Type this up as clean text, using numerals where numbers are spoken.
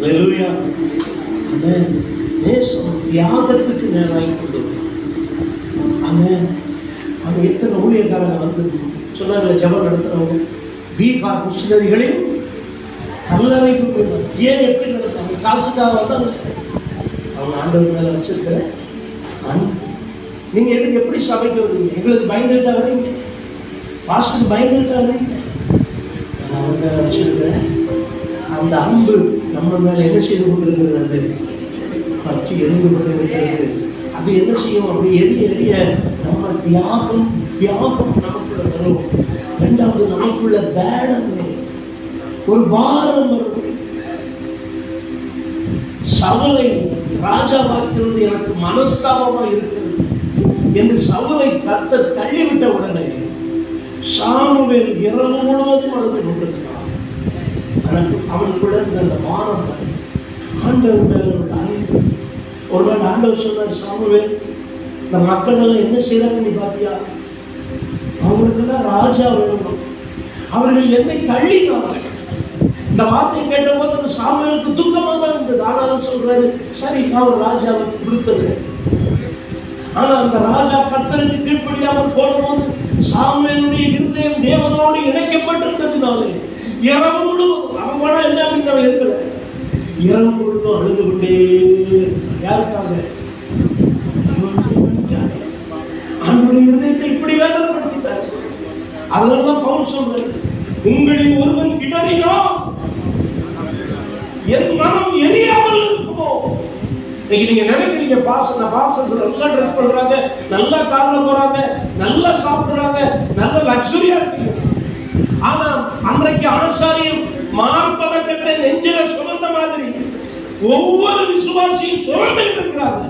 அல்லேலூயா. ஆமென். நேசம் தியாகத்துக்கு நேராய் கொண்டு வரும். ஆமென். அங்க எத்தனை ஊழியக்காரங்க வந்து சொன்னாங்களே, ஜெபம் நடத்துறவங்க, பீகார் மிஷினரிகளின் கல்லறைக்கு போயிட்டாங்க. ஏன் எப்படி நடத்தாங்க? காசுக்காக வந்தாங்க. அவங்க ஆண்டவர் மேல வச்சிருக்கிற நீங்க எதுக்கு எப்படி சபைக்கு வருவீங்க? எங்களுக்கு பயந்துகிட்டா வரீங்க, பாஸ்டர் பயந்துகிட்டா வரீங்க. அவர் மேல வச்சிருக்கிற அந்த அன்பு நம்ம மேல என்ன செய்து கொண்டிருக்கிறது? அது பற்றி எரிந்து கொண்டு இருக்கிறது. அது என்ன செய்யும்? அப்படி எரிய எரிய நம்ம தியாகம் நமக்குள்ள வரும். ரெண்டாவது, நமக்குள்ள பேடம் வரும், ஒரு பாரம் வரும். சவுலை ராஜாவாக்கிறது எனக்கு மனஸ்தாபமா இருக்கிறது என்று சவுலை கர்த்தர் தள்ளிவிட்ட உடனே சாமுவேல் இரவு முழுவதும் அழுது கொண்டிருந்தான். அவனுக்குள்ள இருந்த அந்த பாரம் வருது, ஆண்டவர் மேல உள்ள அன்பு. ஒரு நாள் ஆண்டவர் சொன்னார், சாமுவேல், இந்த மக்கள் எல்லாம் என்ன செய்யறாங்க நீ பாத்தியா? அவங்களுக்கெல்லாம் ராஜா வேணும், அவர்கள் என்னை தள்ளினார்கள். இந்த வார்த்தையை கேட்ட போது அது சாமுவேலுக்கு துக்கமாக தான் இருந்தது. ஆனாலும் சொல்றாரு, சரி நான் ஒரு ராஜாவை கொடுத்துருக்கேன். ஆனா அந்த ராஜா கர்த்தருக்கு கீழ்ப்படியாமல் போன போது சாமுவேலுடைய இருதயம் தேவனோடு இணைக்கப்பட்டிருந்ததுனாலே இரவு முழுவதும் அவன் போனா என்ன அப்படின்னு அவன் இருக்கல, இரவு முழுவதும் அழுது கொண்டே இருக்கான். யாருக்காக? அவனுடைய இருதயத்தை இப்படி வேதனைப்படுத்திட்டாரு. அதனாலதான் பவுல் சொல்றாரு, உங்களின் ஒருவன் இடறினால் என் மனம் எரியாமல் இருக்குமோ. இன்னைக்கு நீங்க நினைக்கிறீங்க, பாஸ்டர்ஸ் நல்லா ட்ரெஸ் பண்றாங்க, நல்லா கார்ல போறாங்க, நல்லா சாப்பிடுறாங்க, நல்ல லக்ஸுரியா இருக்கீங்க. ஆனா அன்றைக்கு ஆசாரியம் மார்பதக்கத்தை நெஞ்சில சுமந்த மாதிரி ஒவ்வொரு விசுவாசியும் சுமந்துட்டு இருக்கிறாங்க.